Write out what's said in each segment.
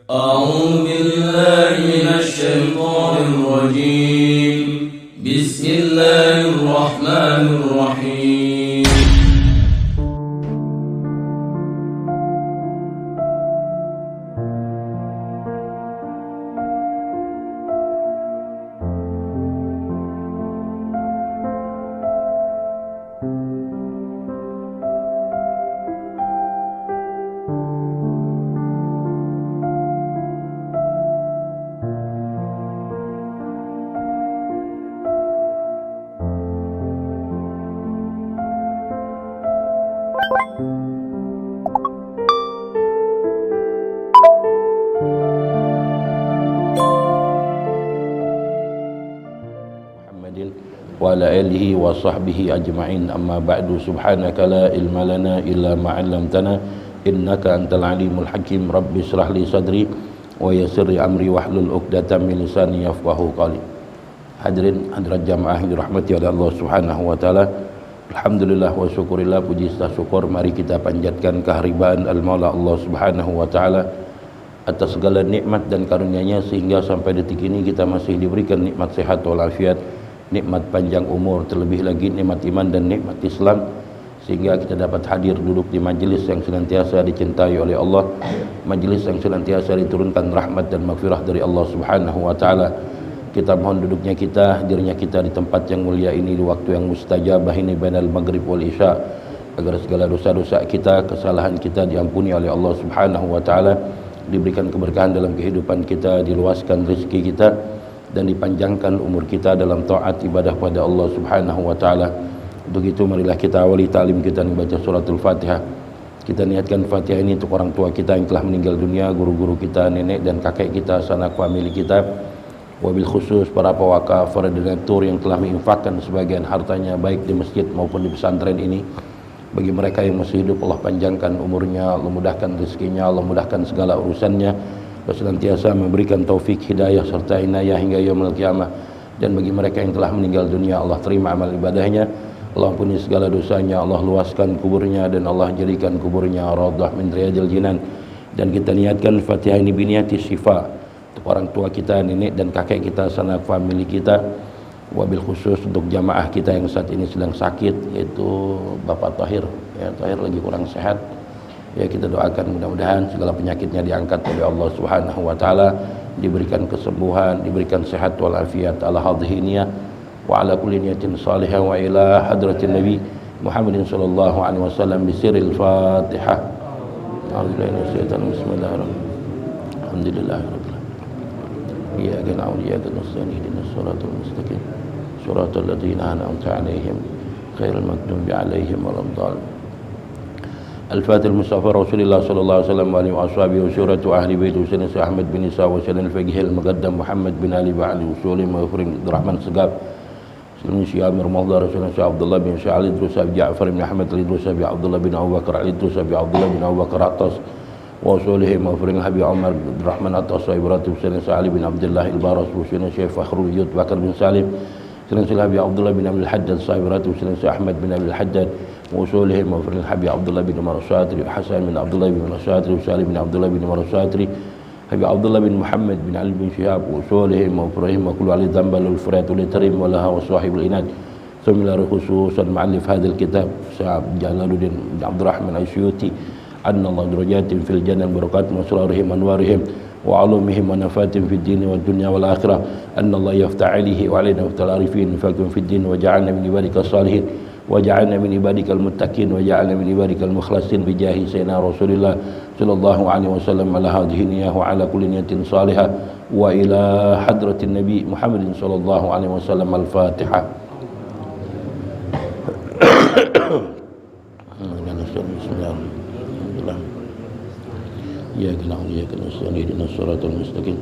أعوذ بالله من الشيطان الرجيم بسم الله الرحمن الرحيم wa ala alihi wa sahbihi ajma'in, amma ba'du. Subhanaka la ilma lana illa ma 'allamtana innaka antal alimul hakim. Rabbi shrah li sadri wa yassir li amri wahlul 'uqdatam min lisani yafqahu qawli. Hadirin hadirat jamaah yang dirahmati oleh Allah Subhanahu wa taala, alhamdulillah wa syukurillah, puji serta syukur mari kita panjatkan keharibaan al-Maula Allah Subhanahu wa taala atas segala nikmat dan karunia-Nya sehingga sampai detik ini kita masih diberikan nikmat sehat walafiat, nikmat panjang umur, terlebih lagi nikmat iman dan nikmat Islam, sehingga kita dapat hadir duduk di majlis yang senantiasa dicintai oleh Allah, majlis yang senantiasa diturunkan rahmat dan maghfirah dari Allah Subhanahu wa taala. Kita mohon duduknya kita, hadirnya kita di tempat yang mulia ini di waktu yang mustajabah ini bainal maghrib wal isya, agar segala dosa-dosa kita, kesalahan kita diampuni oleh Allah Subhanahu wa taala, diberikan keberkahan dalam kehidupan kita, diluaskan rezeki kita, dan dipanjangkan umur kita dalam taat ibadah pada Allah Subhanahu wa taala. Untuk itu marilah kita awali ta'lim kita dengan baca suratul Fatihah. Kita niatkan Fatihah ini untuk orang tua kita yang telah meninggal dunia, guru-guru kita, nenek dan kakek kita, sanak famili kita, wabil khusus para pewakaf, para donatur yang telah menginfakkan sebagian hartanya baik di masjid maupun di pesantren ini. Bagi mereka yang masih hidup, Allah panjangkan umurnya, Allah mudahkan rezekinya, Allah mudahkan segala urusannya, senantiasa memberikan taufik, hidayah serta inayah hingga yaumul qiyamah. Dan bagi mereka yang telah meninggal dunia, Allah terima amal ibadahnya, Allah ampuni segala dosanya, Allah luaskan kuburnya dan Allah jadikan kuburnya raudhah min riyadil jinan. Dan kita niatkan Fatihah ini biniati syifa untuk orang tua kita, nenek dan kakek kita, sanak famili kita, wabil khusus untuk jamaah kita yang saat ini sedang sakit, yaitu Bapak Tahir. Ya, Tahir lagi kurang sehat. Ya, kita doakan mudah-mudahan segala penyakitnya diangkat oleh Allah Subhanahu wa taala, diberikan kesembuhan, diberikan sehat walafiat ala hadhihi niyah wa ala kulli niyatin salihah wa ila hadratin nabi Muhammadin sallallahu alaihi wasallam bisiril Fatihah. Bismillahirrahmanirrahim. Alhamdulillahirabbil alamin. Iyyaka na'budu wa iyyaka nasta'in ihdinas siratal mustaqim siratal ladzina an'amta 'alaihim ghairil maghdubi 'alaihim waladdallin. Al-Fatihah Mustafa Rasulullah sallallahu alaihi wasallam wa ashabihi wa suratu ahli bait Sayyidina Ahmad bin Isa wa Sayyidina al-Faqih al-Muqaddam Muhammad bin Ali wa Ali Usuli Mawfring Abdurrahman Segaf Sayyidina Syekh Amir Mawdhar Sayyidina Syekh Abdullah bin Syekh Ali Idrus bin Ja'far bin Ahmad Idrus bin Abdullah bin Abu Bakar Idrus bin Abdullah bin Abu Bakar Atas wa usulihi Mawfring Habib Umar Abdurrahman Atas wa Ibrahim Sayyidina Ali bin Abdullah al-Baras wa Sayyidina Syekh Fakhrul Yud Bakar bin Salim Sayyidina Habib Abdullah bin Abdul Haddad Sayyidina Sayyidina Ahmad bin Abdul Haddad وصولهم وفر الحبيب عبد الله بن عمر الشاطري وحسن بن عبد الله بن عمر الشاطري وسالم بن عبد الله بن عمر الشاطري حبيب عبد الله بن محمد بن علي بن شهاب وصولهم وفرهم وكل علي ذنب الفرات والتريم ولها وصاحب الإناد. ثم لا خصوصا مؤلف هذا الكتاب شعب جلال الدين بن عبد الرحمن السيوطي أن الله درجات في الجنة بركات وأسرارهم وأنوارهم وعلومهم ونفاتهم في الدين والدنيا والآخرة أن الله يفتح عليه وعلينا وفتح العارفين فاكم في الدين وجعلنا من عبادك الصالحين وجعلنا من عبادك المتقين وجعلنا من عبادك المخلصين بجاه سيدنا رسول الله صلى الله عليه وسلم على هذه النية وعلى كل نية صالحة وإلى حضرة النبي محمد صلى الله عليه وسلم. الفاتحة. بسم الله الرحمن الرحيم. إياك نعبد وإياك نستعين اهدنا الصراط المستقيم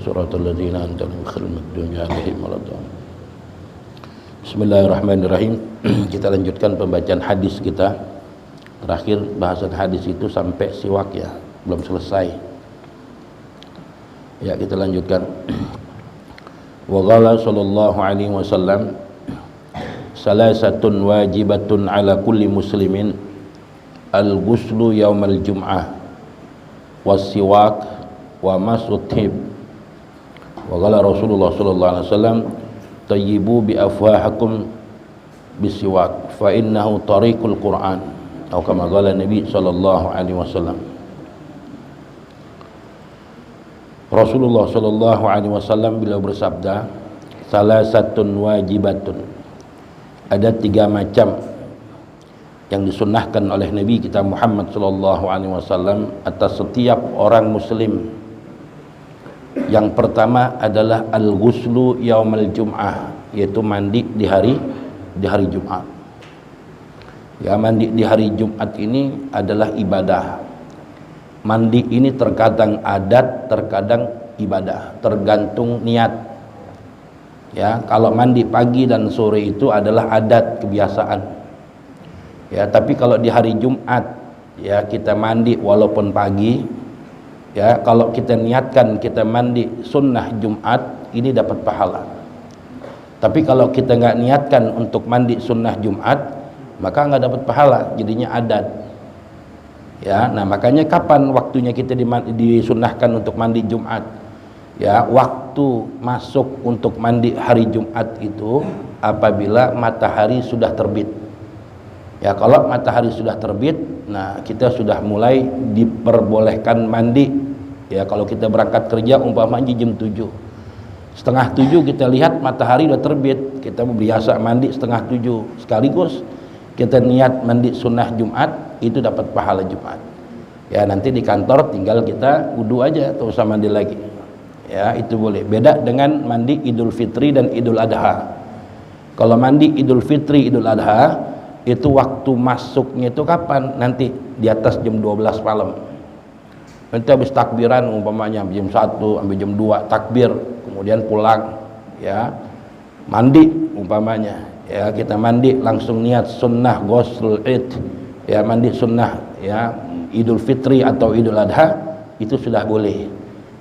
صراط الذين أنعمت عليهم غير المغضوب عليهم ولا الضالين. Bismillahirrahmanirrahim. Kita lanjutkan pembacaan hadis kita. Terakhir bahasan hadis itu sampai siwak ya, belum selesai. Ya, kita lanjutkan. Wa qala sallallahu alaihi wasallam salasatun wajibatun ala kulli muslimin al-ghuslu yaumal jum'ah was-siwak wa masut tib. Wa qala Rasulullah sallallahu alaihi wasallam tayyibu bi afwahakum bisiwak fa innahu tariqul Qur'an, atau kama qala Nabi sallallahu alaihi wasallam. Rasulullah sallallahu alaihi wasallam beliau bersabda, salasatun wajibatun, ada 3 macam yang disunnahkan oleh Nabi kita Muhammad sallallahu alaihi wasallam atas setiap orang muslim. Yang pertama adalah al-ghuslu yaumal jum'ah, yaitu mandi di hari Jumat. Ya, mandi di hari Jumat ini adalah ibadah. Mandi ini terkadang adat, terkadang ibadah, tergantung niat. Ya, kalau mandi pagi dan sore itu adalah adat, kebiasaan. Ya, tapi kalau di hari Jumat ya kita mandi walaupun pagi, ya kalau kita niatkan kita mandi sunnah Jumat, ini dapat pahala. Tapi kalau kita nggak niatkan untuk mandi sunnah Jumat, maka nggak dapat pahala, jadinya adat. Ya, nah makanya kapan waktunya kita disunnahkan untuk mandi Jumat? Ya, waktu masuk untuk mandi hari Jumat itu apabila matahari sudah terbit. Ya, kalau matahari sudah terbit, nah kita sudah mulai diperbolehkan mandi. Ya, kalau kita berangkat kerja umpamanya jam 7, setengah 7 kita lihat matahari sudah terbit, kita biasa mandi setengah 7 sekaligus kita niat mandi sunnah Jumat, itu dapat pahala Jumat. Ya, nanti di kantor tinggal kita wudu aja, tak usah mandi lagi. Ya, itu boleh. Beda dengan mandi Idul Fitri dan Idul Adha. Kalau mandi Idul Fitri, Idul Adha, itu waktu masuknya itu kapan? Nanti di atas jam 12 malam. Nanti habis takbiran umpamanya jam 1 sampai jam 2 takbir, kemudian pulang, ya. Mandi umpamanya, ya kita mandi langsung niat sunnah ghusl id, ya mandi sunnah ya Idul Fitri atau Idul Adha, itu sudah boleh.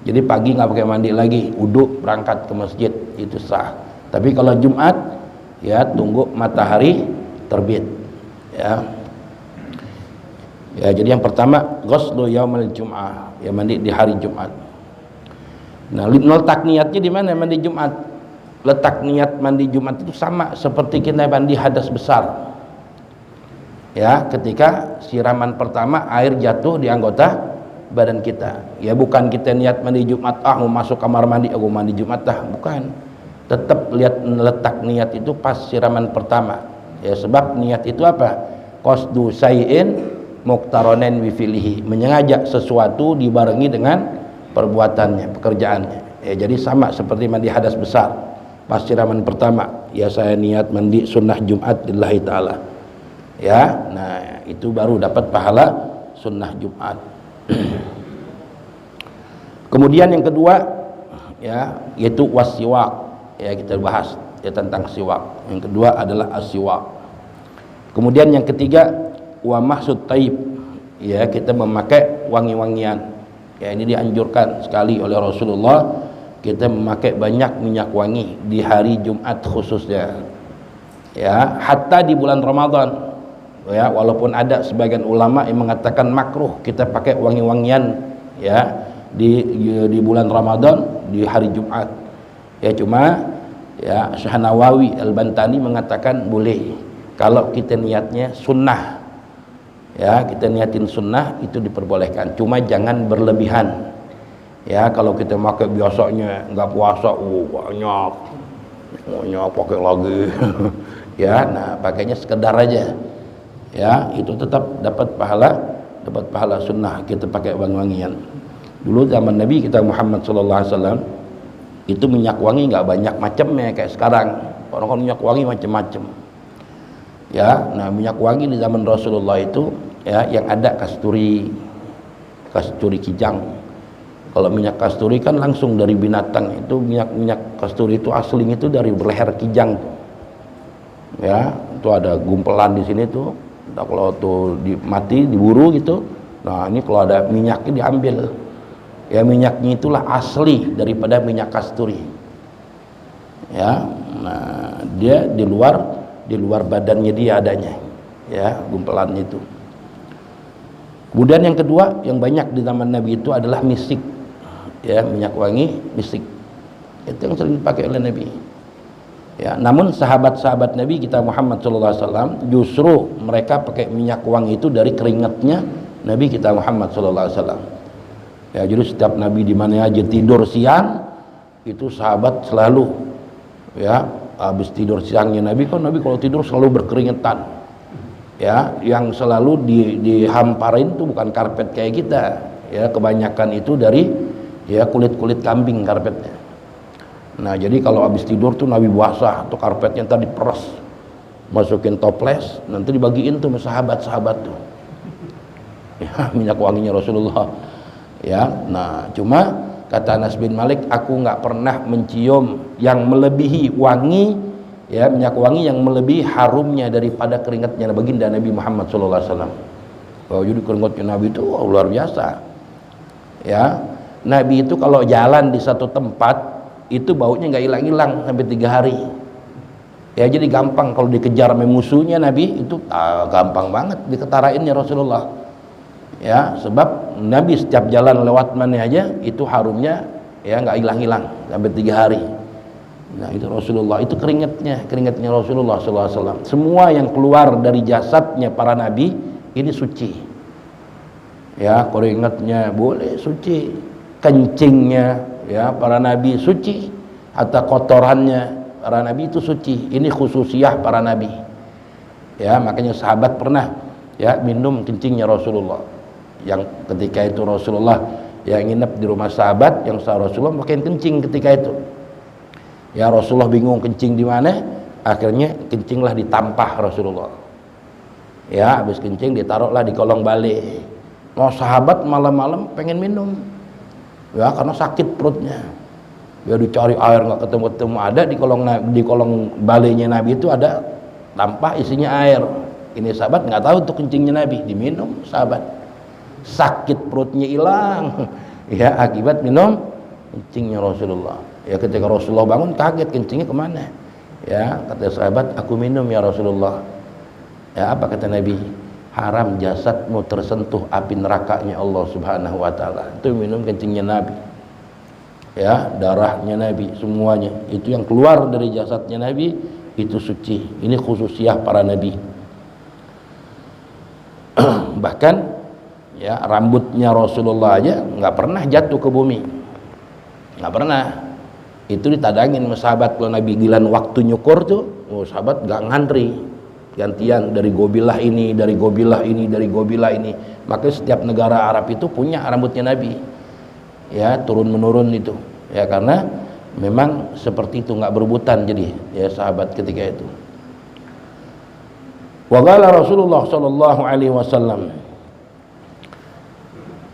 Jadi pagi nggak pakai mandi lagi, wudu berangkat ke masjid, itu sah. Tapi kalau Jumat ya tunggu matahari terbit, ya. Ya, jadi yang pertama ghuslu yaumil jum'ah, ya mandi di hari Jumat. Nah, letak niatnya di mana mandi Jumat? Letak niat mandi Jumat itu sama seperti kita mandi hadas besar. Ya, ketika siraman pertama air jatuh di anggota badan kita. Ya, bukan kita niat mandi Jumat, mau masuk kamar mandi, aku mandi Jumat bukan. Tetap lihat letak niat itu pas siraman pertama. Ya, sebab niat itu apa? Qasdu syai'in muqtaronen bi fi'lihi, menyengaja sesuatu dibarengi dengan perbuatannya, pekerjaannya. Ya, jadi sama seperti mandi hadas besar. Pas siraman pertama, ya saya niat mandi sunnah Jumat lillahi ta'ala. Ya, nah itu baru dapat pahala sunnah Jumat. Kemudian yang kedua, ya yaitu wasiwak. Ya, kita bahas ya tentang siwak. Yang kedua adalah asiwak. Kemudian yang ketiga wa mahsud taib, ya kita memakai wangi-wangian. Ya, ini dianjurkan sekali oleh Rasulullah, kita memakai banyak minyak wangi di hari Jumat khususnya. Ya, hatta di bulan Ramadan. Ya, walaupun ada sebagian ulama yang mengatakan makruh kita pakai wangi-wangian ya di bulan Ramadan di hari Jumat. Ya, cuma ya Syekh Nawawi Al-Bantani mengatakan boleh kalau kita niatnya sunnah. Ya, kita niatin sunnah itu diperbolehkan, cuma jangan berlebihan. Ya, kalau kita pakai biasanya nggak puasa, banyak pakai lagi. Ya, nah pakainya sekedar aja. Ya, itu tetap dapat pahala sunnah kita pakai wangi-wangian. Dulu zaman Nabi kita Muhammad sallallahu alaihi wasallam itu minyak wangi nggak banyak macamnya kayak sekarang. Orang-orang minyak wangi macam-macam. Ya, nah minyak wangi di zaman Rasulullah itu ya yang ada kasturi kijang. Kalau minyak kasturi kan langsung dari binatang, itu minyak kasturi itu aslinya itu dari berleher kijang. Ya, itu ada gumpelan di sini tuh. Nah, kalau tuh mati diburu gitu. Nah, ini kalau ada minyaknya diambil. Ya, minyaknya itulah asli daripada minyak kasturi. Ya, nah dia di luar badannya dia adanya. Ya, gumpelannya itu. Kemudian yang kedua yang banyak di zaman Nabi itu adalah misik, ya, minyak wangi misik. Itu yang sering dipakai oleh Nabi. Ya, namun sahabat-sahabat Nabi kita Muhammad SAW justru mereka pakai minyak wangi itu dari keringatnya Nabi kita Muhammad SAW. Ya, jadi setiap Nabi di mana aja tidur siang itu sahabat selalu, ya, habis tidur siangnya Nabi kalau tidur selalu berkeringetan. Ya, yang selalu dihamparin tuh bukan karpet kayak kita, ya, kebanyakan itu dari, ya, kulit kambing karpetnya. Nah, jadi kalau habis tidur tuh Nabi basah tuh karpetnya, tadi peres, masukin toples, nanti dibagiin tuh sama sahabat-sahabat tuh, ya, minyak wanginya Rasulullah. Ya, nah cuma kata Anas bin Malik, aku nggak pernah mencium yang melebihi wangi, ya, minyak wangi yang melebihi harumnya daripada keringatnya baginda Nabi Muhammad SAW. Oh, jadi keringatnya Nabi itu luar biasa. Ya, Nabi itu kalau jalan di satu tempat itu baunya nggak hilang-hilang sampai 3 hari. Ya, jadi gampang kalau dikejar sama musuhnya Nabi itu gampang banget diketarainnya Rasulullah. Ya, sebab Nabi setiap jalan lewat mana aja itu harumnya, ya, nggak hilang-hilang sampai 3 hari. Nah, itu Rasulullah, itu keringatnya Rasulullah SAW. Semua yang keluar dari jasadnya para nabi ini suci. Ya, keringatnya boleh suci, kencingnya, ya, para nabi suci, atau kotorannya para nabi itu suci. Ini khususiyah para nabi. Ya, makanya sahabat pernah, ya, minum kencingnya Rasulullah. Yang ketika itu Rasulullah yang nginep di rumah sahabat, yang Rasulullah makin kencing ketika itu. Ya, Rasulullah bingung kencing di mana, akhirnya kencinglah ditampah Rasulullah. Ya, habis kencing ditaruhlah di kolong balik. Mau sahabat malam-malam pengen minum, ya, karena sakit perutnya. Ya, dicari air nggak ketemu-ketemu, ada di kolong baliknya Nabi itu ada tampah isinya air. Ini sahabat nggak tahu tuh kencingnya Nabi, diminum sahabat. Sakit perutnya hilang, ya, akibat minum kencingnya Rasulullah. Ya, ketika Rasulullah bangun kaget, kencingnya kemana? Ya, kata sahabat, aku minum ya Rasulullah. Ya, apa kata Nabi? Haram jasadmu tersentuh api nerakanya Allah Subhanahu wa taala. Itu minum kencingnya Nabi. Ya, darahnya Nabi, semuanya itu yang keluar dari jasadnya Nabi itu suci. Ini khususiyah para nabi. Bahkan, ya, rambutnya Rasulullah aja nggak pernah jatuh ke bumi, nggak pernah. Itu ditadangin sama sahabat kalau Nabi gilan waktu nyukur tuh, oh, sahabat gak ngantri, gantian dari gobilah ini, dari gobilah ini, dari gobilah ini. Makanya setiap negara Arab itu punya rambutnya Nabi, ya, turun menurun itu, ya, karena memang seperti itu, nggak berebutan jadi, ya, sahabat ketika itu. Wa qala Rasulullah sallallahu alaihi wasallam,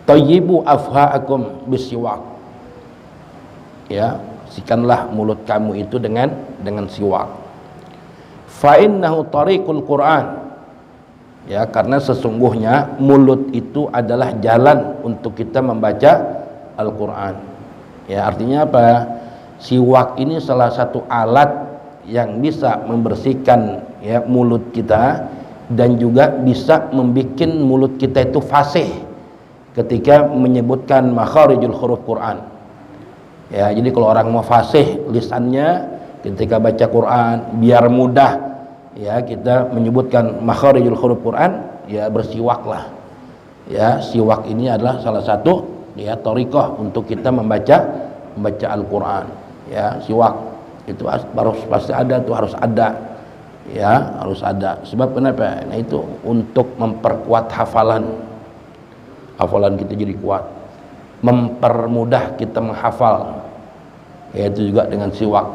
tayyibu afha'akum bisiwak. Ya, bersihkanlah mulut kamu itu dengan siwak. Fa innahu tariqul Quran. Ya, karena sesungguhnya mulut itu adalah jalan untuk kita membaca Al-Qur'an. Ya, artinya apa? Siwak ini salah satu alat yang bisa membersihkan, ya, mulut kita, dan juga bisa membuat mulut kita itu fasih ketika menyebutkan makharijul huruf Quran. Ya, jadi kalau orang mau fasih lisannya ketika baca Quran biar mudah, ya, kita menyebutkan makharijul huruf Quran, ya, bersiwaklah. Ya, siwak ini adalah salah satu, ya, thariqah untuk kita membaca Al-Qur'an. Ya, siwak itu harus pasti ada tuh, harus ada. Ya, harus ada. Sebab kenapa? Nah, itu untuk memperkuat hafalan kita jadi kuat, mempermudah kita menghafal, yaitu juga dengan siwak.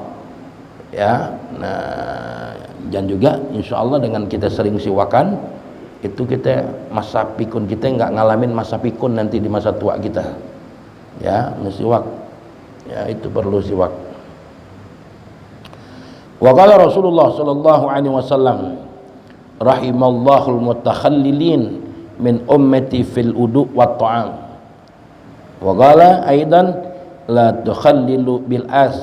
Ya, nah, dan juga insya Allah dengan kita sering siwakan itu kita masa pikun kita nggak ngalamin masa pikun nanti di masa tua kita. Ya, siwak, ya, itu perlu siwak. Wa qala Rasulullah sallallahu alaihi wasallam, rahimallahul mutakhallilin min ummati fil udu wat ta'am. Wa qala aidan la tukhallilu bil as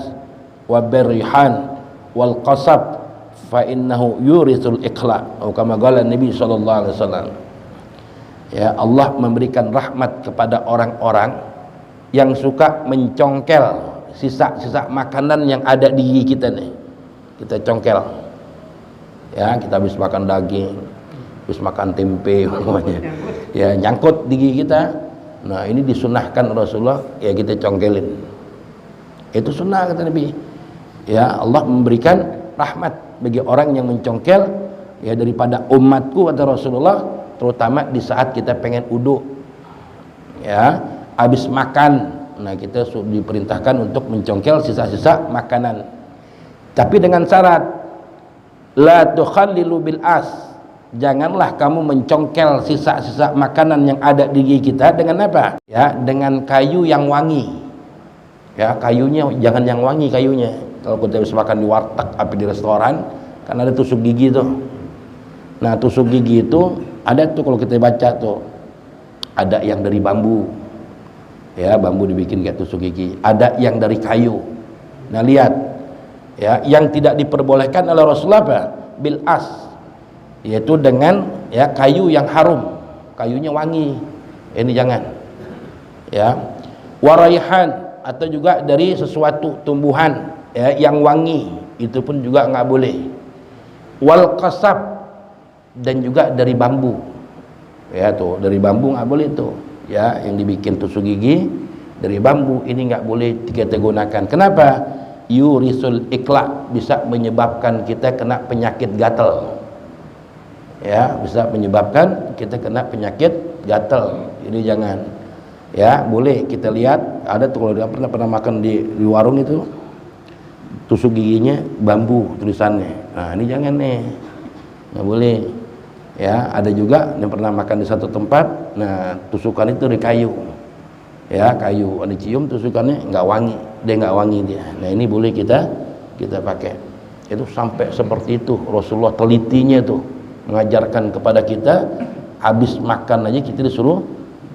wa birrihan wal qasab fa innahu yurisul iqla. Atau kama qala Nabi sallallahu alaihi wasallam. Ya, Allah memberikan rahmat kepada orang-orang yang suka mencongkel sisa-sisa makanan yang ada di gigi kita nih. Kita congkel. Ya, kita habis makan daging, habis makan tempe umpamanya. Ya, nyangkut di gigi kita. Nah, ini disunahkan Rasulullah, ya kita congkelin. Itu sunnah kata Nabi. Ya, Allah memberikan rahmat bagi orang yang mencongkel ya daripada umatku kata Rasulullah, terutama di saat kita pengen wudu. Ya, habis makan. Nah, kita diperintahkan untuk mencongkel sisa-sisa makanan. Tapi dengan syarat la tukhallilu bil as. Janganlah kamu mencongkel sisa-sisa makanan yang ada di gigi kita dengan apa? Ya, dengan kayu yang wangi. Ya, kayunya jangan yang wangi kayunya. Kalau kita habis makan di warteg apa di restoran, kan ada tusuk gigi tuh. Nah, tusuk gigi itu ada tuh kalau kita baca tuh. Ada yang dari bambu. Ya, bambu dibikin kayak tusuk gigi. Ada yang dari kayu. Nah, lihat. Ya, yang tidak diperbolehkan oleh Rasulullah apa? Bil as. Yaitu dengan ya kayu yang harum. Kayunya wangi. Ini jangan. Ya. Waraihan atau juga dari sesuatu tumbuhan ya yang wangi, itu pun juga nggak boleh. Wal qasab, dan juga dari bambu. Ya tuh, dari bambu nggak boleh tuh. Ya, yang dibikin tusuk gigi dari bambu ini nggak boleh kita gunakan. Kenapa? Yurisul iklaq, bisa menyebabkan kita kena penyakit gatal. Ya, bisa menyebabkan kita kena penyakit gatal. Jadi jangan. Ya, boleh kita lihat ada tuh kalau dia pernah makan di warung itu tusuk giginya bambu tulisannya. Nah, ini jangan nih. Nggak boleh. Ya, ada juga yang pernah makan di satu tempat, nah tusukan itu dari kayu. Ya, kayu, ada cium tusukannya nggak wangi, dia nggak wangi dia. Nah, ini boleh kita pakai. Itu sampai seperti itu Rasulullah telitinya tuh mengajarkan kepada kita, habis makan aja kita disuruh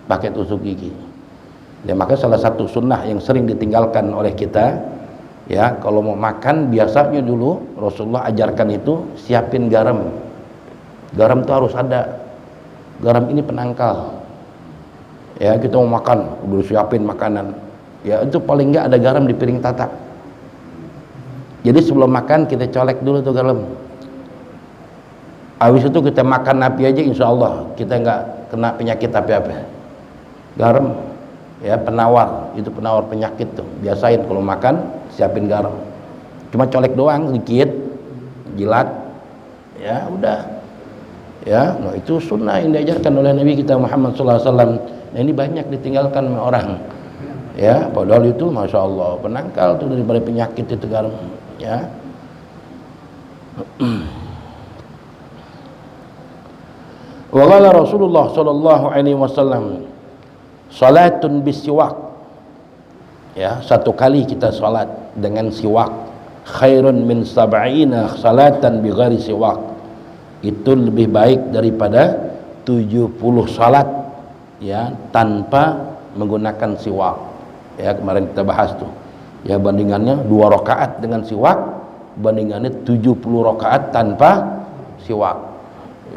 pakai tusuk gigi. Ya, maka salah satu sunnah yang sering ditinggalkan oleh kita, ya kalau mau makan biasanya dulu Rasulullah ajarkan itu siapin garam. Garam itu harus ada. Garam ini penangkal. Ya, kita mau makan, udah siapin makanan. Ya, itu paling enggak ada garam di piring tatak. Jadi sebelum makan kita colek dulu tuh garam. Habis itu kita makan napi aja, insya Allah kita enggak kena penyakit apa-apa. Garam, ya penawar, itu penawar penyakit tuh. Biasain kalau makan siapin garam. Cuma colek doang sedikit, jilat. Ya, udah. Ya, nah itu sunnah yang diajarkan oleh Nabi kita Muhammad SAW. Nah, ini banyak ditinggalkan oleh orang. Ya, padahal itu masya Allah penangkal tuh daripada penyakit itu garam. Ya. Wa qala Rasulullah sallallahu alaihi wasallam, salatun bisiwak. Ya, satu kali kita salat dengan siwak khairun min sab'ina salatan bighairi siwak. Itu lebih baik daripada 70 salat ya tanpa menggunakan siwak. Ya, kemarin kita bahas tuh. Ya, bandingannya 2 rakaat dengan siwak, bandingannya 70 rakaat tanpa siwak.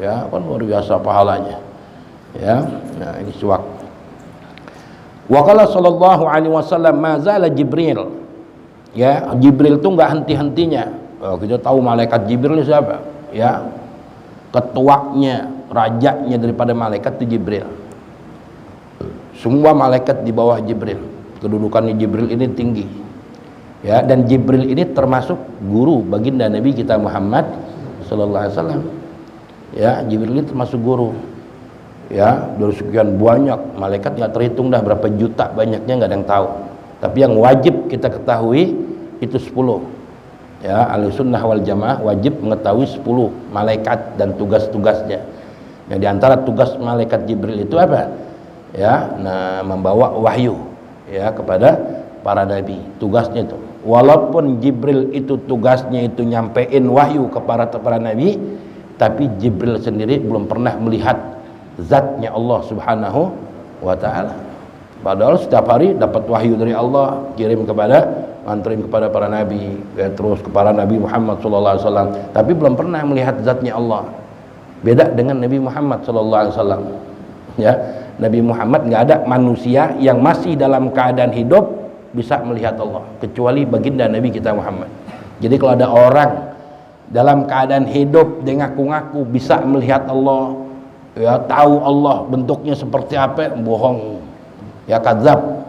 Ya, kan luar biasa pahalanya. Ya, nah ini siwak. Wa qala sallallahu alaihi wasallam ma zala Jibril. Ya, Jibril tuh enggak henti-hentinya. Kita tahu malaikat Jibril siapa? Ya, ketuanya, rajanya daripada malaikat itu Jibril. Semua malaikat di bawah Jibril. Kedudukannya Jibril ini tinggi. Ya, dan Jibril ini termasuk guru baginda Nabi kita Muhammad sallallahu alaihi wasallam. Ya, Jibril ini termasuk guru. Ya, dari sekian banyak malaikat nggak terhitung dah berapa juta banyaknya, nggak ada yang tahu. Tapi yang wajib kita ketahui itu 10. Ya, Ahlussunnah wal Jamaah wajib mengetahui 10 malaikat dan tugas-tugasnya. Yang diantara tugas malaikat Jibril itu apa? Ya, nah membawa wahyu ya kepada para nabi. Tugasnya itu. Walaupun Jibril itu tugasnya itu nyampein wahyu kepada para nabi, tapi Jibril sendiri belum pernah melihat zatnya Allah Subhanahu wa taala. Padahal setiap hari dapat wahyu dari Allah, anterin kepada para nabi, ya, terus kepada Nabi Muhammad SAW, tapi belum pernah melihat zatnya Allah. Beda dengan Nabi Muhammad SAW. Ya, Nabi Muhammad nggak ada manusia yang masih dalam keadaan hidup bisa melihat Allah kecuali baginda Nabi kita Muhammad. Jadi kalau ada orang dalam keadaan hidup dia ngaku-ngaku bisa melihat Allah, ya tahu Allah bentuknya seperti apa, bohong, ya kadzab.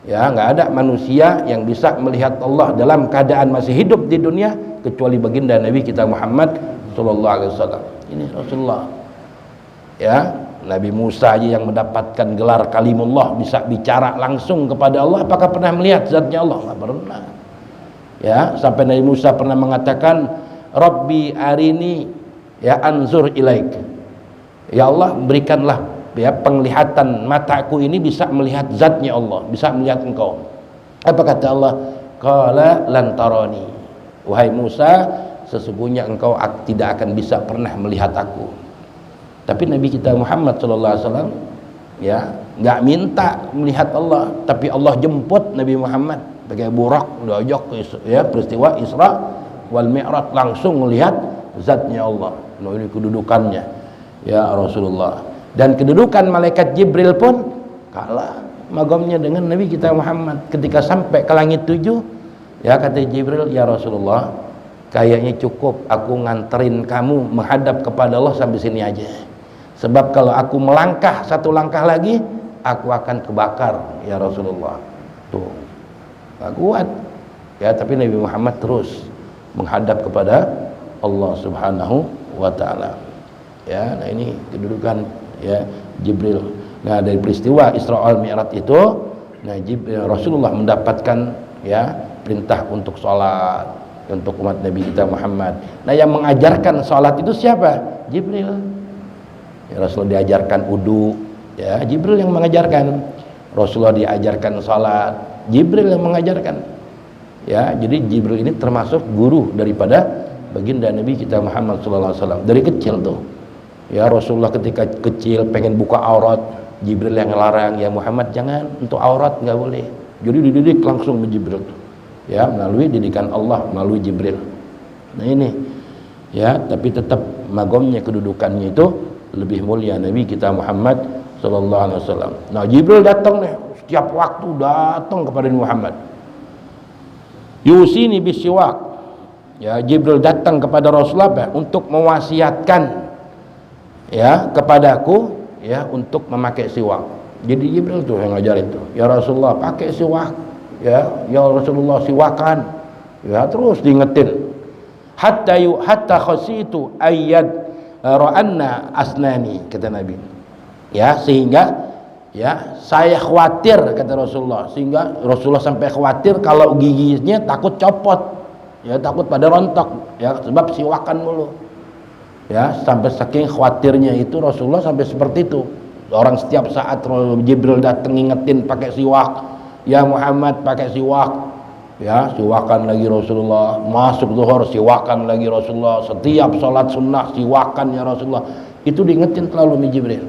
Ya, nggak ada manusia yang bisa melihat Allah dalam keadaan masih hidup di dunia kecuali baginda Nabi kita Muhammad sallallahu alaihi wasallam. Ini Rasulullah. Ya, Nabi Musa aja yang mendapatkan gelar kalimullah, bisa bicara langsung kepada Allah, apakah pernah melihat zatnya Allah? Nggak pernah. Ya, sampai Nabi Musa pernah mengatakan, Rabbi arini ya anzur ilaik. Ya Allah, berikanlah ya penglihatan mataku ini bisa melihat zatnya Allah, bisa melihat engkau. Apa kata Allah? Qala lan tarani. Wahai Musa, sesungguhnya engkau tidak akan bisa pernah melihat aku. Tapi Nabi kita Muhammad sallallahu alaihi wasallam ya nggak minta melihat Allah, tapi Allah jemput Nabi Muhammad pakai burak, diajak ya peristiwa Isra wal Mi'raj, langsung melihat zatnya Allah. Nah, ini kedudukannya ya Rasulullah. Dan kedudukan malaikat Jibril pun kalah magamnya dengan Nabi kita Muhammad. Ketika sampai ke langit 7, ya kata Jibril, ya Rasulullah, kayaknya cukup aku nganterin kamu menghadap kepada Allah sampai sini aja. Sebab kalau aku melangkah satu langkah lagi, aku akan kebakar ya Rasulullah. Tuh, gak kuat. Ya, tapi Nabi Muhammad terus menghadap kepada Allah Subhanahu wa taala. Ya, nah ini kedudukan ya Jibril. Nah, dari peristiwa Isra wal Mi'raj itu, nah Rasulullah mendapatkan ya perintah untuk sholat untuk umat Nabi kita Muhammad. Nah, yang mengajarkan sholat itu siapa? Jibril. Ya, Rasulullah diajarkan wudu, ya Jibril yang mengajarkan. Rasulullah diajarkan sholat, Jibril yang mengajarkan. Ya, jadi Jibril ini termasuk guru daripada baginda Nabi kita Muhammad sallallahu alaihi wasallam dari kecil tuh. Ya, Rasulullah ketika kecil pengen buka aurat, Jibril yang ngelarang, ya Muhammad jangan, untuk aurat nggak boleh. Jadi dididik langsung sama Jibril. Ya, melalui didikan Allah, melalui Jibril. Nah ini, ya tapi tetap magomnya kedudukannya itu lebih mulia Nabi kita Muhammad sallallahu alaihi wasallam. Nah, Jibril datang nih, setiap waktu datang kepada Muhammad. Yusini bisiwak. Ya, Jibril datang kepada Rasulullah untuk mewasiatkan ya kepadaku ya untuk memakai siwak. Jadi Jibril tuh yang ngajarin tuh, ya Rasulullah pakai siwak, ya Rasulullah siwakan, ya terus diingetin. Hatta khasitu ayyad ra'anna asnani, kata Nabi. Ya, sehingga ya saya khawatir, kata Rasulullah, sehingga Rasulullah sampai khawatir kalau giginya takut copot. Ya, takut pada rontok, ya sebab siwakan mulu. Ya, sampai saking khawatirnya itu Rasulullah sampai seperti itu. Orang setiap saat Jibril datang ngingetin pakai siwak. Ya Muhammad pakai siwak. Ya, siwakan lagi Rasulullah. Masuk zuhur siwakan lagi Rasulullah. Setiap sholat sunnah siwakan ya Rasulullah. Itu diingetin selalu sama Jibril.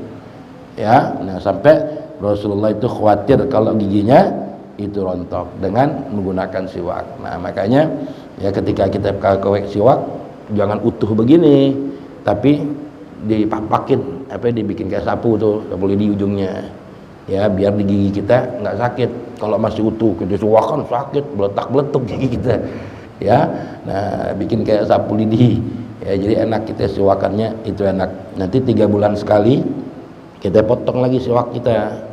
Ya, nah sampai Rasulullah itu khawatir kalau giginya itu rontok dengan menggunakan siwak. Nah, makanya ya ketika kita pakai siwak jangan utuh begini, tapi dipapakin, dibikin kayak sapu tuh, sapu lidi ujungnya. Ya, biar di gigi kita nggak sakit. Kalau masih utuh kita siwakan sakit, beletak-beletuk gigi kita. Ya, nah bikin kayak sapu lidi. Ya, jadi enak kita siwakannya itu enak. Nanti 3 bulan sekali kita potong lagi siwak kita.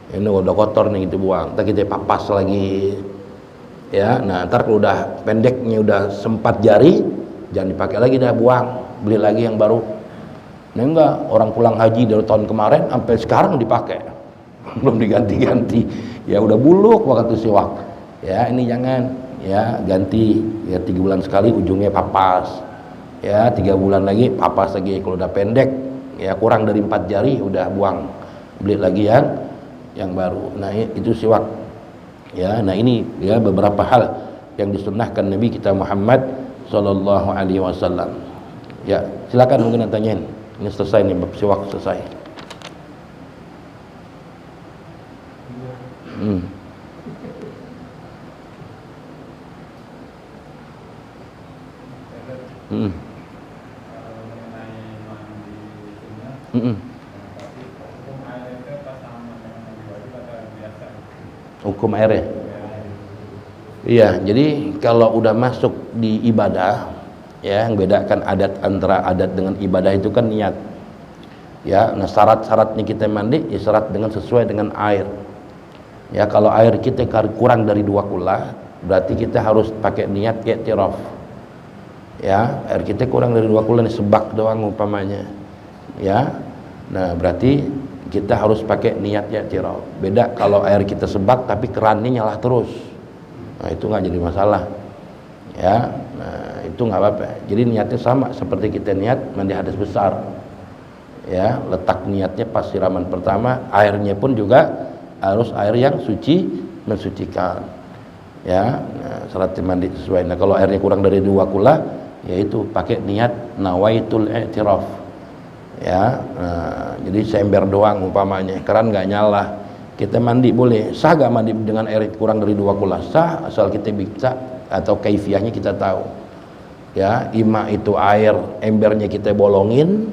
Ini udah kotor nih kita buang, ntar kita papas lagi. Ya, nah ntar kalau udah pendeknya udah sempat jari, jangan dipakai lagi, dah buang, beli lagi yang baru. Nah enggak, orang pulang haji dari tahun kemarin sampai sekarang dipakai, belum diganti-ganti. Ya udah buluk waktu siwak. Ya ini jangan, ya ganti, ya 3 bulan sekali ujungnya papas. Ya 3 bulan lagi papas lagi. Kalau udah pendek, ya kurang dari 4 jari udah buang, beli lagi yang baru. Nah itu siwak. Ya, nah ini ya beberapa hal yang disunnahkan Nabi kita Muhammad sallallahu alaihi wasallam. Ya, silakan mungkin tanyain. Ini selesai nih, bab siwak selesai. hukum air ya. Iya, jadi kalau udah masuk di ibadah, ya, yang bedakan adat antara adat dengan ibadah itu kan niat. Ya, nah syarat-syaratnya kita mandi, ya syarat dengan sesuai dengan air. Ya, kalau air kita kurang dari 2 kula, berarti kita harus pakai niat i'tiraf. Ya, air kita kurang dari 2 kula, sebak doang umpamanya. Ya, nah berarti kita harus pakai niat i'tiraf. Beda kalau air kita sebak tapi kerannya nyala terus. Nah, itu nggak jadi masalah. Ya, nah itu nggak apa-apa. Jadi niatnya sama seperti kita niat mandi hadas besar. Ya, letak niatnya pas siraman pertama, airnya pun juga harus air yang suci, mensucikan. Ya, nah, syarat mandi sesuai. Nah, kalau airnya kurang dari 2 kula, yaitu pakai niat nawaitul i'tiraf. Ya, nah, jadi seember doang umpamanya, keran nggak nyala. Kita mandi boleh, sah gak mandi dengan air kurang dari 2 kula? Sah, asal kita bisa atau kaifiahnya kita tahu. Ya, ima itu air embernya kita bolongin,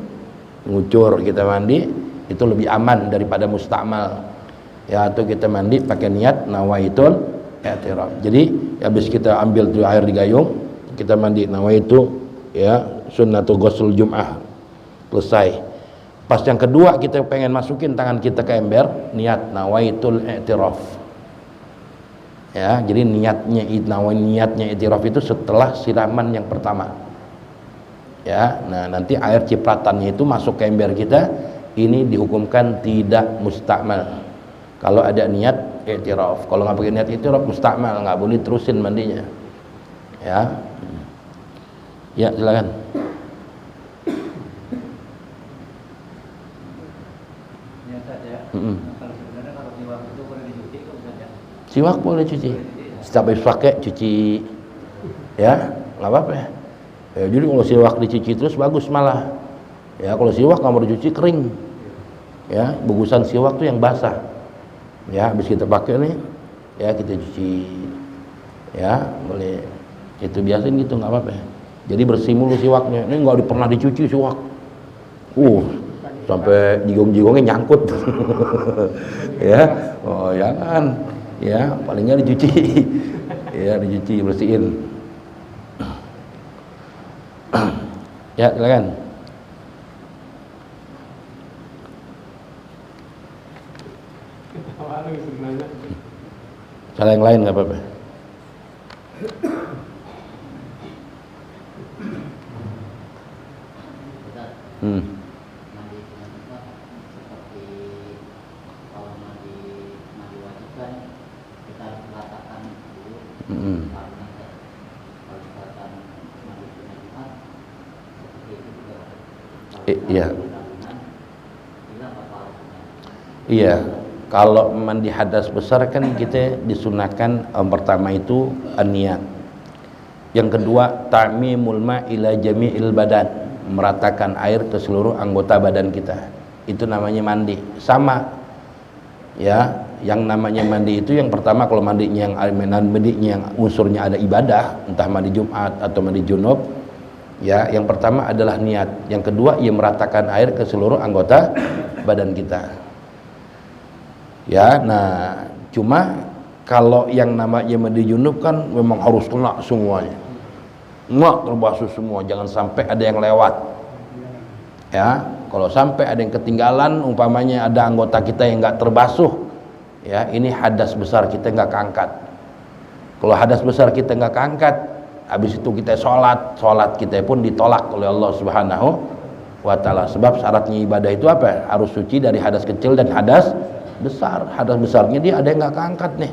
ngucur kita mandi, itu lebih aman daripada mustakmal. Ya, atau kita mandi pakai niat nawaitul i'tiraf. Jadi habis kita ambil tuh air di gayung, kita mandi nawaitu, ya, sunnatul ghusl jum'ah, selesai. Pas yang kedua kita pengen masukin tangan kita ke ember, niat nawaitul i'tiraf. Ya, jadi niatnya i'tiraf itu setelah siraman yang pertama. Ya, nah nanti air cipratannya itu masuk ke ember kita, ini dihukumkan tidak mustakmal. Kalau ada niat i'tiraf, kalau nggak pakai niat i'tiraf mustakmal, nggak boleh terusin mandinya. Ya, ya silakan. Kalau sebenarnya kalau siwak itu boleh dicuci kok saja. Siwak boleh cuci. Setiap habis pakai cuci. Ya, nggak apa-apa ya. Jadi kalau siwak dicuci terus bagus malah. Ya, kalau siwak nggak mau dicuci kering. Ya, bagusan siwak tuh yang basah. Ya, habis kita pakai nih, ya kita cuci. Ya, boleh. Itu biasain gitu nggak apa-apa ya. Jadi bersih mulu siwaknya. Ini nggak pernah dicuci siwak. Sampai jigong-jigongnya nyangkut. Ya, oh jangan. Ya, palingnya dicuci. Ya, dicuci, bersihin. Ya, silakan. Salah yang lain nggak apa-apa. Iya. Iya. Kalau mandi hadas besar kan kita disunahkan pertama itu niat. Yang kedua ta'mimul ma ila jami'il badan, meratakan air ke seluruh anggota badan kita. Itu namanya mandi. Sama. Ya, yang namanya mandi itu yang pertama kalau mandinya yang unsurnya ada ibadah, entah mandi Jumat atau mandi junub, ya, yang pertama adalah niat. Yang kedua ia meratakan air ke seluruh anggota badan kita. Ya, nah cuma kalau yang namanya mandi junub kan memang harus kena semuanya, nggak terbasuh semua, jangan sampai ada yang lewat. Ya, kalau sampai ada yang ketinggalan, umpamanya ada anggota kita yang nggak terbasuh, ya ini hadas besar kita nggak keangkat. Kalau hadas besar kita nggak keangkat, habis itu kita sholat kita pun ditolak oleh Allah Subhanahu wa Ta'ala. Sebab syaratnya ibadah itu apa? Harus suci dari hadas kecil dan hadas besar. Hadas besarnya dia ada yang nggak keangkat nih.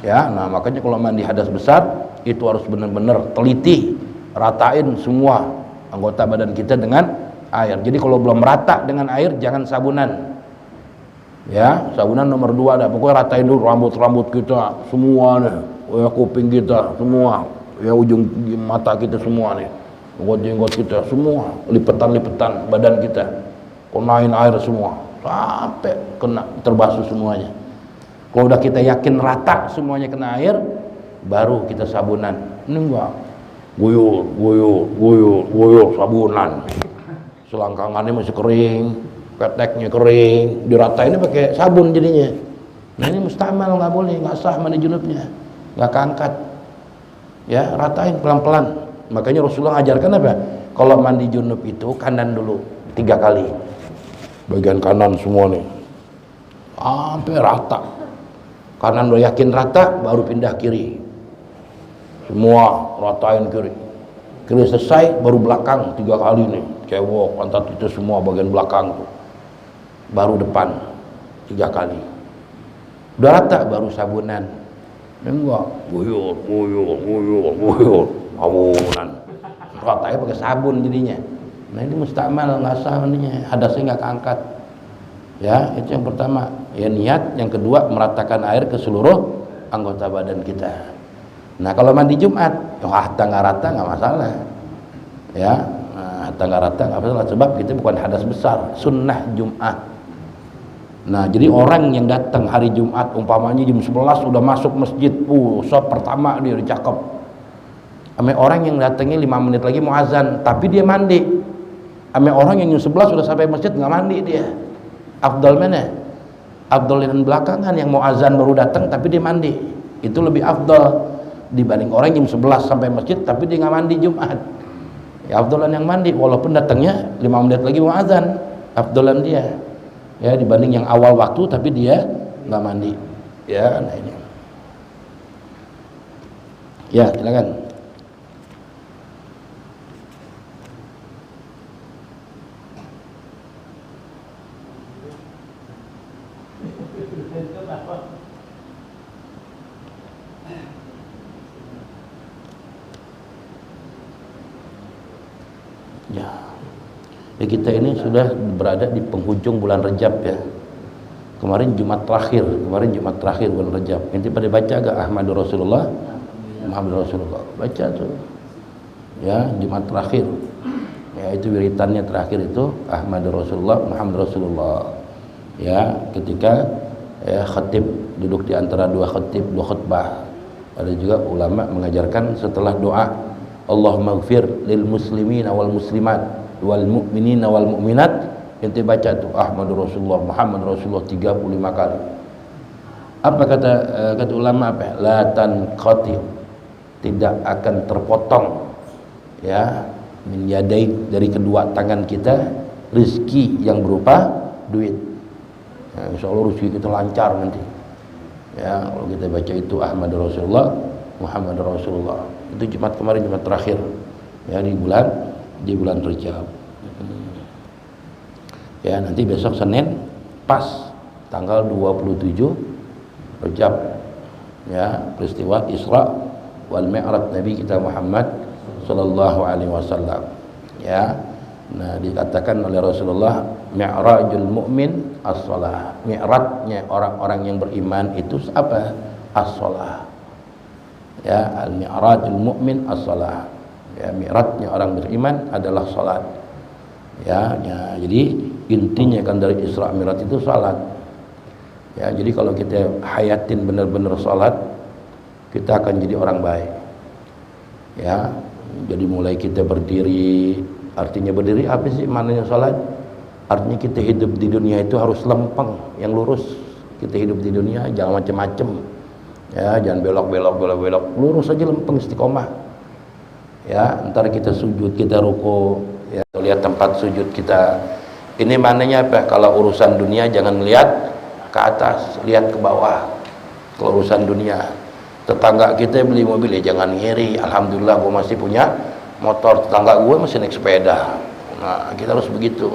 Ya, nah makanya kalau mandi hadas besar itu harus benar-benar teliti, ratain semua anggota badan kita dengan air. Jadi kalau belum rata dengan air jangan sabunan. Ya, sabunan nomor 2 dah. Pokoknya ratain dulu rambut-rambut kita semua nih, ya kuping kita semua, ya ujung mata kita semua nih, jenggot kita semua, lipetan-lipetan badan kita, kenain air semua sampai kena terbasuh semuanya. Kalau udah kita yakin rata semuanya kena air, baru kita sabunan. Ini enggak guyur sabunan, selangkangannya masih kering, keteknya kering, diratainnya pakai sabun jadinya. Nah ini mustamal, nggak boleh, nggak sah mandi junubnya, nggak keangkat. Ya, ratain pelan-pelan. Makanya Rasulullah ajarkan apa? Kalau mandi junub itu kanan dulu 3 kali. Bagian kanan semua nih, sampai rata. Kanan udah yakin rata, baru pindah kiri. Semua ratain kiri. Kiri selesai, baru belakang 3 kali nih. Cewek, pantat itu semua bagian belakang tuh. Baru depan 3 kali. Udah rata, baru sabunan. Enggak, guyur, sabunan. Ratanya pakai sabun jadinya. Nah ini mustamal, nggak sah mandinya, hadasnya nggak keangkat. Ya, itu yang pertama. Ya niat. Yang kedua, meratakan air ke seluruh anggota badan kita. Nah kalau mandi Jumat, hatta nggak rata nggak masalah. Ya, hatta nggak rata nggak masalah, sebab itu bukan hadas besar, sunnah Jumat. Nah jadi orang yang datang hari Jumat umpamanya jam 11 sudah masuk masjid, sop pertama dia udah cakep. Ame orang yang datangnya 5 menit lagi mau azan tapi dia mandi. Ame orang yang jam 11 sudah sampai masjid nggak mandi dia. Afdal mana? Afdal yang belakangan yang mau azan baru datang tapi dia mandi. Itu lebih afdal dibanding orang jam 11 sampai masjid tapi dia nggak mandi Jumat. Ya afdalan yang mandi walaupun datangnya 5 menit lagi mau azan, afdalan dia. Ya dibanding yang awal waktu tapi dia nggak mandi. Ya, nah ini. Ya, silakan. Ya kita ini sudah berada di penghujung bulan Rajab ya. Kemarin Jumat terakhir bulan Rajab. Nanti pada baca agak Ahmadur Rasulullah, Muhammadur Rasulullah. Baca tuh. Ya, Jumat terakhir. Ya, itu wiritannya terakhir itu Ahmadur Rasulullah, Muhammadur Rasulullah. Ya, ketika ya khatib duduk di antara dua khutbah. Ada juga ulama mengajarkan setelah doa Allahumma ighfir lil muslimina wal muslimat wal mu'minina wal mu'minat, ente baca tuh Ahmadur Rasulullah, Muhammadur Rasulullah 35 kali. Apa kata ulama apa? La tanqati, tidak akan terpotong ya min yadai, dari kedua tangan kita rezeki yang berupa duit. Ya, insyaallah rezeki kita lancar nanti. Ya, kalau kita baca itu Ahmadur Rasulullah, Muhammadur Rasulullah. Itu Jumat kemarin, Jumat terakhir. Ya di bulan Rajab. Ya nanti besok Senin pas tanggal 27 Rajab ya, peristiwa Isra wal Mi'raj Nabi kita Muhammad sallallahu alaihi wasallam ya. Nah dikatakan oleh Rasulullah mi'rajul mu'min as-shalah. Mi'rajnya orang-orang yang beriman itu apa? As-shalah. Ya, al-mi'rajul mu'min as-shalah. Ya, mi'rajnya orang beriman adalah salat. Ya, jadi intinya kan dari Isra Mi'raj itu salat. Ya, jadi kalau kita hayatin benar-benar salat, kita akan jadi orang baik. Ya, jadi mulai kita berdiri, artinya berdiri apa sih maknanya salat? Artinya kita hidup di dunia itu harus lempeng, yang lurus. Kita hidup di dunia jangan macam-macam. Ya, jangan belok-belok, lurus aja lempeng istiqomah. Ya, ntar kita sujud, kita ruku, ya lihat tempat sujud kita. Ini maknanya apa? Kalau urusan dunia jangan lihat ke atas, lihat ke bawah. Kalau urusan dunia, tetangga kita beli mobil ya jangan ngiri. Alhamdulillah gue masih punya motor, tetangga gue masih naik sepeda. Nah kita harus begitu,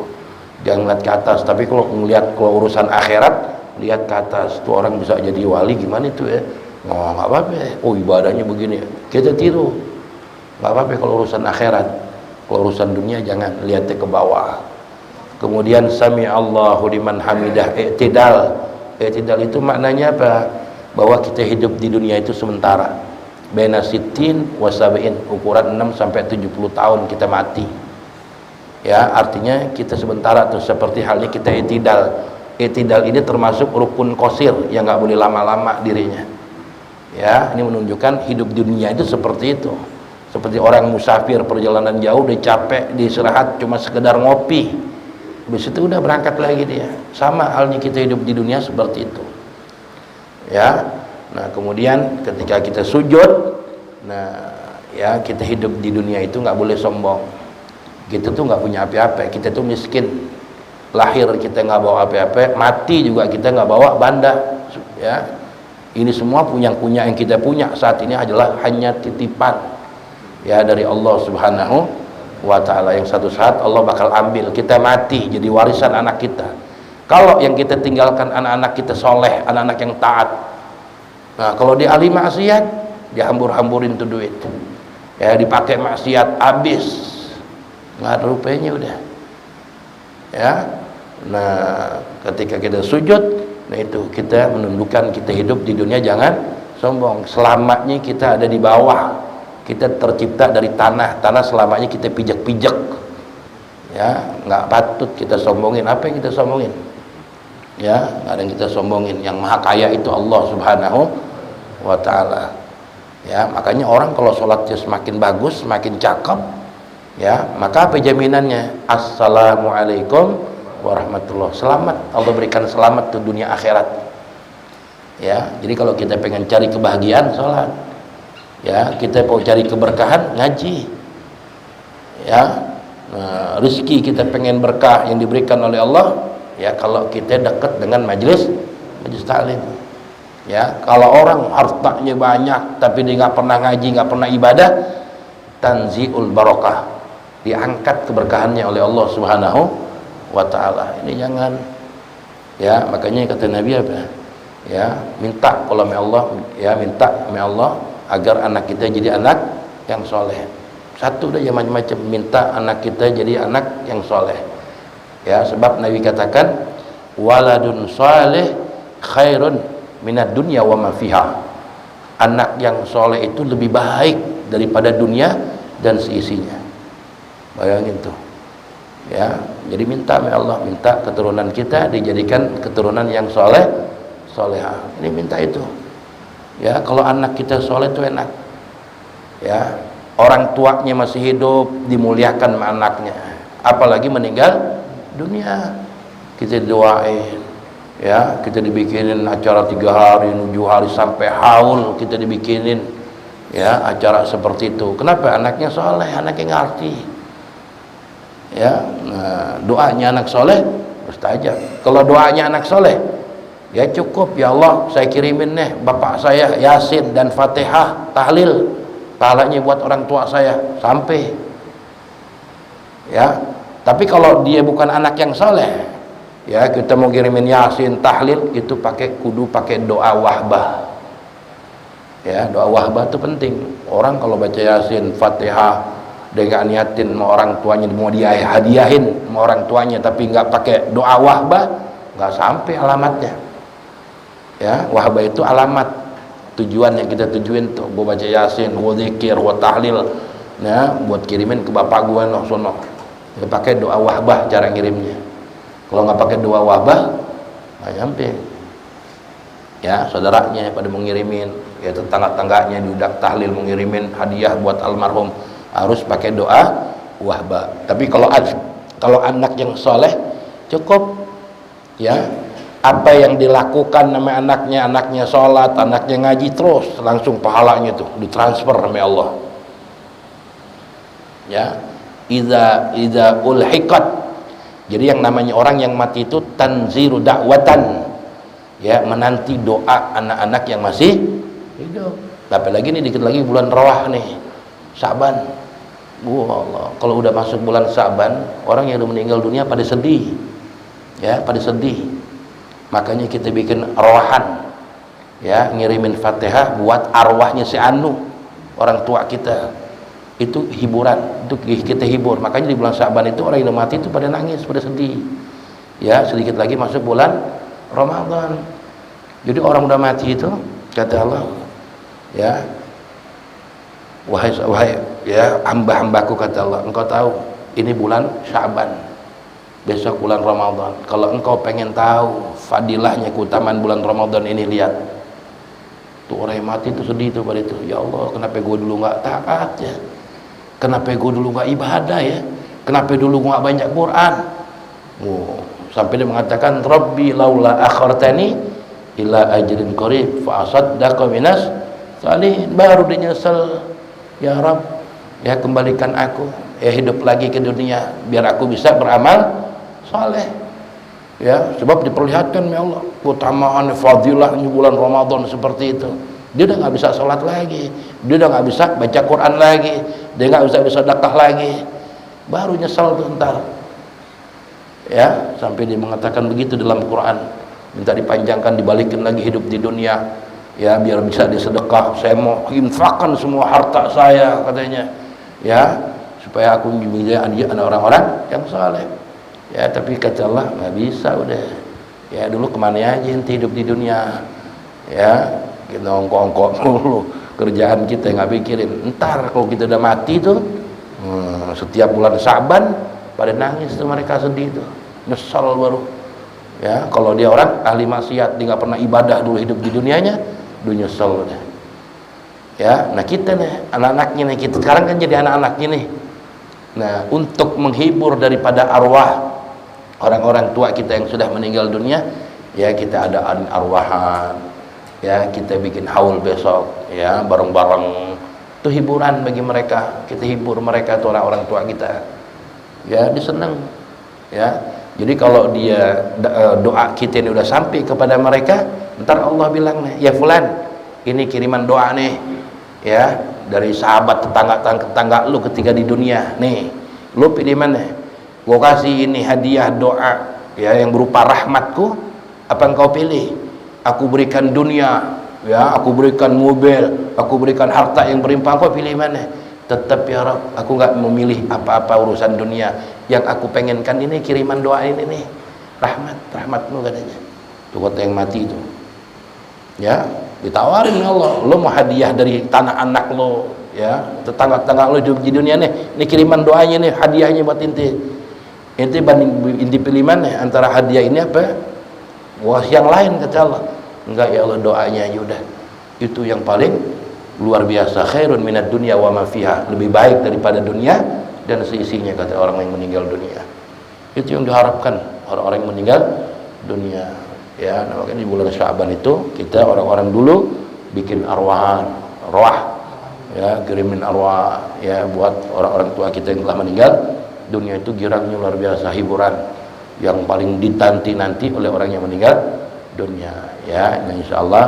jangan lihat ke atas. Tapi kalau ngelihat kalau urusan akhirat, lihat ke atas. Tuh orang bisa jadi wali gimana itu ya? Oh nggak apa-apa. Oh ibadahnya begini, kita tiru. Nggak apa-apa kalau urusan akhirat. Kalau urusan dunia jangan lihatnya ke bawah. Kemudian sami Allahu liman hamidah, i'tidal. I'tidal itu maknanya apa? Bahwa kita hidup di dunia itu sementara. Baina sittin wa sab'in, ukuran 6 sampai 70 tahun kita mati. Ya, artinya kita sementara tuh, seperti halnya kita i'tidal. I'tidal ini termasuk rukun qasir yang nggak boleh lama-lama dirinya. Ya, ini menunjukkan hidup di dunia itu seperti itu. Seperti orang musafir perjalanan jauh, dia capek, dia istirahat cuma sekedar ngopi, habis itu udah berangkat lagi dia. Sama halnya kita hidup di dunia seperti itu. Ya. Nah, kemudian ketika kita sujud, nah ya, kita hidup di dunia itu nggak boleh sombong. Kita tuh nggak punya apa-apa, kita tuh miskin. Lahir kita nggak bawa apa-apa, mati juga kita nggak bawa banda. Ya, ini semua yang kita punya saat ini adalah hanya titipan ya dari Allah Subhanahu wa Ta'ala, yang satu saat Allah bakal ambil. Kita mati jadi warisan anak kita. Kalau yang kita tinggalkan anak-anak kita soleh, anak-anak yang taat. Nah, kalau dia ahli maksiat, dia hambur-hamburin tuh duit. Ya, dipakai maksiat habis, nggak ada rupanya udah. Ya, nah ketika kita sujud, nah itu kita menunjukkan kita hidup di dunia jangan sombong. Selamanya kita ada di bawah, kita tercipta dari tanah, tanah selamanya kita pijak-pijak. Ya, nggak patut kita sombongin. Apa yang kita sombongin? Ya, nggak ada yang kita sombongin. Yang maha kaya itu Allah Subhanahu wa Ta'ala. Ya, makanya orang kalau sholatnya semakin bagus, semakin cakep, ya, maka apa jaminannya? Assalamualaikum warahmatullahi. Selamat, Allah berikan selamat ke dunia akhirat. Ya, jadi kalau kita pengen cari kebahagiaan, sholat. Ya, kita mau cari keberkahan, ngaji. Ya, nah, rezeki kita pengen berkah yang diberikan oleh Allah, ya kalau kita dekat dengan majelis taklim. Ya, kalau orang hartanya banyak tapi dia nggak pernah ngaji, nggak pernah ibadah, tanziul barokah, diangkat keberkahannya oleh Allah Subhanahu wa Ta'ala. Ini jangan. Ya, makanya kata Nabi apa? Ya, minta kalau Allah, ya minta Allah agar anak kita jadi anak yang soleh. Satu dah, yang macam-macam, minta anak kita jadi anak yang soleh. Ya, sebab Nabi katakan waladun soleh khairun minad dunya wa ma fiha. Anak yang soleh itu lebih baik daripada dunia dan seisinya. Bayangin tuh. Ya, jadi minta ya Allah, minta keturunan kita dijadikan keturunan yang soleh, solehah. Ini minta itu. Ya, kalau anak kita soleh itu enak. Ya, orang tuanya masih hidup dimuliakan sama anaknya. Apalagi meninggal dunia, kita doain. Ya, kita dibikinin acara 3 hari, 7 hari sampai haul kita dibikinin ya acara seperti itu. Kenapa? Anaknya soleh, anaknya ngerti. Ya, nah, doanya anak soleh mustajab. Kalau doanya anak soleh, ya cukup, ya Allah saya kirimin nih bapak saya Yasin dan Fatihah tahlil, pahalanya buat orang tua saya sampai. Ya, tapi kalau dia bukan anak yang soleh, ya kita mau kirimin Yasin tahlil itu kudu pakai doa wahbah. Ya, doa wahbah itu penting. Orang kalau baca Yasin Fatihah dia nggak niatin sama orang tuanya, mau dia hadiahin sama orang tuanya tapi nggak pakai doa wahbah, nggak sampai alamatnya. Ya, wahbah itu alamat, tujuan yang kita tujuin tuh. Gua baca Yasin, gua zikir, gua tahlil, nah buat kirimin ke bapak gua noh sono. Ya, pakai doa wahbah cara ngirimnya. Kalau nggak pakai doa wahbah nggak nyampe. Ya, saudaranya pada mengirimin, ya tetangga-tangganya diudak tahlil mengirimin hadiah buat almarhum, harus pakai doa wahbah. Tapi kalau anak yang soleh cukup. Ya, apa yang dilakukan nama anaknya sholat, anaknya ngaji, terus langsung pahalanya tuh ditransfer sama Allah. Ya, idza ulhiqat. Jadi yang namanya orang yang mati itu tanziru da'watan, ya menanti doa anak-anak yang masih hidup. Apalagi nih dikit lagi bulan Rawah nih, Sa'ban. Allah, kalau udah masuk bulan Sa'ban, orang yang udah meninggal dunia pada sedih. Ya, pada sedih. Makanya kita bikin rawahan, ya ngirimin Fatihah buat arwahnya si Anu, orang tua kita. Itu hiburan, itu kita hibur. Makanya di bulan Sa'ban itu orang yang mati itu pada nangis, pada sedih. Ya, sedikit lagi masuk bulan Ramadan. Jadi orang udah mati itu kata Allah, ya wahai ya hamba-hambaku kata Allah, engkau tahu ini bulan Sya'ban, besok bulan Ramadan. Kalau engkau pengen tahu fadilahnya, keutamaan bulan Ramadan ini, lihat tuh orang yang mati itu sedih tuh pada itu. Ya Allah, kenapa gue dulu nggak taat ya, kenapa gue dulu nggak ibadah ya, kenapa dulu gue nggak banyak Quran. Sampai dia mengatakan Rabbi laula akhartani ila ajrin qarib fa asaddaqa minas salihin, baru dia nyesal, ya Rabb, ya kembalikan aku, ya hidup lagi ke dunia biar aku bisa beramal saleh. Ya, sebab diperlihatkan ya Allah keutamaan fadilahnya bulan Ramadan seperti itu. Dia udah nggak bisa sholat lagi, dia udah nggak bisa baca Quran lagi, dia nggak bisa sedekah lagi, baru nyesal tuh ntar. Ya, sampai dia mengatakan begitu dalam Quran, minta dipanjangkan, dibalikin lagi hidup di dunia, ya biar bisa disedekah. Saya mau infakkan semua harta saya katanya, ya supaya aku menjadi anak orang-orang yang saleh. Ya, tapi kata Allah nggak bisa udah. Ya dulu kemana aja ente hidup di dunia, ya kita ongkok-ongkok dulu, kerjaan kita nggak pikirin. Ntar kalau kita udah mati tuh, setiap bulan Sa'ban pada nangis tuh, mereka sedih tuh, nyesal baru. Ya kalau dia orang ahli maksiat, dia nggak pernah ibadah dulu hidup di dunianya, dia nyesal deh. Ya, nah kita nih anak-anaknya nih, kita sekarang kan jadi anak-anaknya nih. Nah, untuk menghibur daripada arwah orang-orang tua kita yang sudah meninggal dunia, ya kita adakan arwahan, ya kita bikin haul besok, ya bareng-bareng, itu hiburan bagi mereka. Kita hibur mereka tuh orang-orang tua kita, ya dia senang, ya. Jadi kalau dia doa kita ini udah sampai kepada mereka, ntar Allah bilang nih, ya fulan, ini kiriman doa nih, ya dari sahabat tetangga lu ketika di dunia nih, lu pilih mana? Gua kasih ini hadiah doa, ya yang berupa rahmatku, apa engkau pilih? Aku berikan dunia, ya aku berikan mobil, aku berikan harta yang berlimpah, engkau pilih mana? Tetap ya Rabb, aku nggak memilih apa-apa urusan dunia. Yang aku pengenkan ini kiriman doa ini nih, rahmatmu katanya. Tuh kata yang mati itu, ya ditawarin Allah, lo mau hadiah dari tanah anak lo, ya tetangga-tetangga lo di dunia nih, ini kiriman doanya nih, hadiahnya buat inti. Inti banding inti pilih mana antara hadiah ini apa? Wah yang lain kata Allah. Enggak ya Allah, doanya aja udah. Itu yang paling luar biasa, khairun minad dunya wa ma fiha, lebih baik daripada dunia dan seisinya kata orang yang meninggal dunia. Itu yang diharapkan orang-orang yang meninggal dunia. Ya, nah, makanya di bulan Sya'ban itu kita orang-orang dulu bikin arwahan, roh, ya kirimin arwah, ya buat orang-orang tua kita yang telah meninggal dunia. Itu girangnya luar biasa, hiburan yang paling dinanti-nanti oleh orang yang meninggal dunia, ya. Nah, insyaallah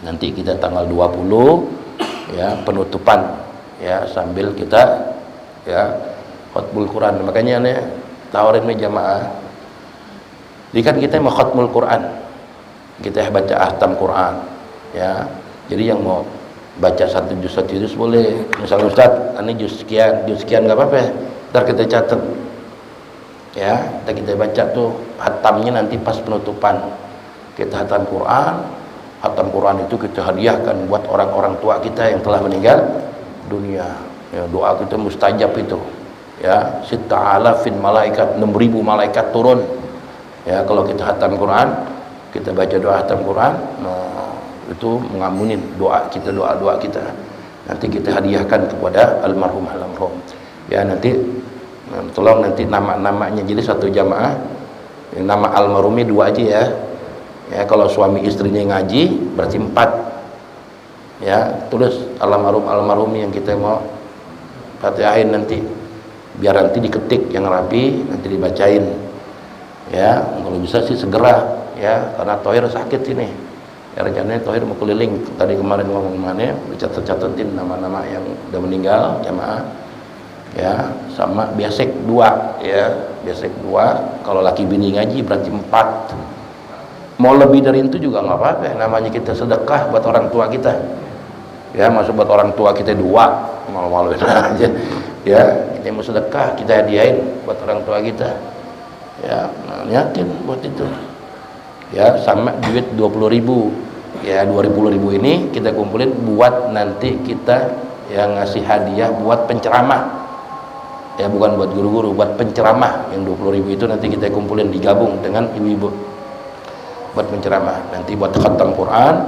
nanti kita tanggal 20 ya penutupan, ya sambil kita ya khatmul Quran. Makanya nih tawarin jamaah, jadi kan kita mau khatmul Quran, kita baca ahtam Quran, ya. Jadi yang mau baca satu juz boleh. Misalnya Ustaz, ini juz sekian nggak apa-apa, ntar kita catat, ya kita baca tuh hatamnya nanti pas penutupan. Kita hatam Quran itu kita hadiahkan buat orang-orang tua kita yang telah meninggal dunia, ya, doa kita mustajab itu, ya 6,000 malaikat, 6.000 malaikat turun, ya kalau kita hatam Quran, kita baca doa hatam Quran, nah, itu mengampunin doa kita, doa-doa kita nanti kita hadiahkan kepada almarhum, ya nanti tolong nanti nama-namanya, jadi satu jamaah yang nama almarhumnya 2 aja ya. Ya kalau suami istrinya ngaji berarti 4, ya tulis almarhum yang kita mau fatihain nanti, biar nanti diketik yang rapi, nanti dibacain, ya kalau bisa sih segera, ya karena Thohir sakit ini, ya rencananya Thohir mau keliling, tadi kemarin ngomong mana dicatat-catatin nama-nama yang udah meninggal jamaah, ya sama biasek 2, ya biasek 2, kalau laki bini ngaji berarti 4. Mau lebih dari itu juga nggak apa-apa, namanya kita sedekah buat orang tua kita, ya maksud buat orang tua kita 2, malu-maluin aja, ya kita mau sedekah, kita hadiahin buat orang tua kita, ya nah, niatin buat itu, ya sama duit 20.000, ya 20.000 ini kita kumpulin buat nanti kita yang ngasih hadiah buat penceramah, ya bukan buat guru-guru, buat penceramah. Yang 20.000 itu nanti kita kumpulin, digabung dengan ibu-ibu buat penceramah, nanti buat khatam Quran,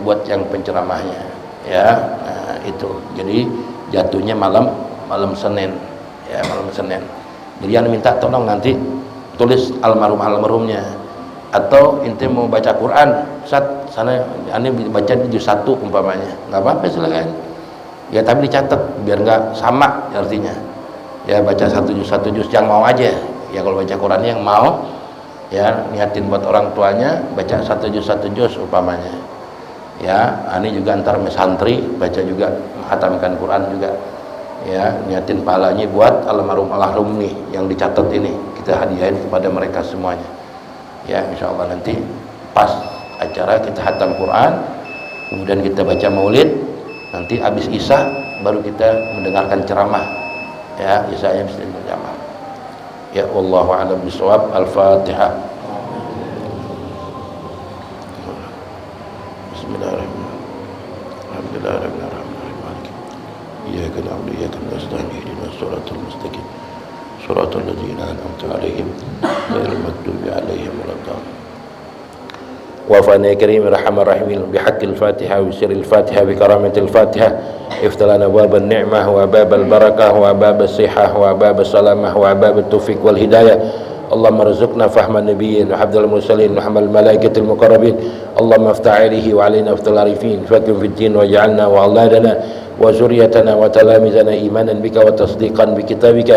buat yang penceramahnya, ya nah, itu jadi jatuhnya malam Senin, ya malam Senin. Jadi yang minta tolong nanti tulis almarhumnya, Atau ente mau baca Quran, Ustaz, sana ane baca juz 1 umpamanya, nggak apa-apa silakan. Ya tapi dicatat biar nggak sama artinya. Ya baca satu juz yang mau aja. Ya kalau baca Quran yang mau, ya niatin buat orang tuanya baca satu juz umpamanya. Ya, ane juga antar santri baca juga menghatamkan Quran juga. Ya, niatin pahalanya buat almarhum nih yang dicatat ini kita hadiahin kepada mereka semuanya. Ya, insyaallah nanti pas acara kita hatam Quran, kemudian kita baca maulid, nanti habis isya baru kita mendengarkan ceramah. Ya, isyanya bisa berjamaah. Ya, wallahu a'lam bishawab. Al-Fatihah. Bismillahirrahmanirrahim. Alhamdulillahirabbil alamin. Iyyaka na'budu wa iyyaka nasta'in. Ihdinas siratal mustaqim. Siratal ladzina an'amta 'alaihim ghairil maghdubi 'alaihim waladdallin. وفانا كريم رحم الرحيم بحق الفاتحة وسر الفاتحة بكرامة الفاتحة افتح لنا باب النعمة وباب البركة وباب الصحة وباب السلامة وباب التوفيق والهداية. اللهم ارزقنا فهم النبيين وحفظ المرسلين وحمل الملائكة المقربين. اللهم افتح عليه وعلينا افتح العارفين فكن في الدين واجعلنا وأولادنا وذريتنا وتلامذنا إيمانا بك وتصديقا بكتابك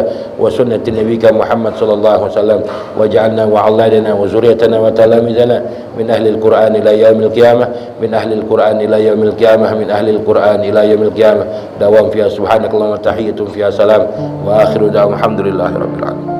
وسنة نبيك محمد صلى الله عليه وسلم واجعلنا وأولادنا وذريتنا وتلامذنا من أهل القرآن إلى يوم القيامة من أهل القرآن إلى يوم القيامة من أهل القرآن إلى يوم القيامة دوام فيها سبحانك اللهم تحية فيها سلام وآخر دعوة الحمد لله رب العالمين.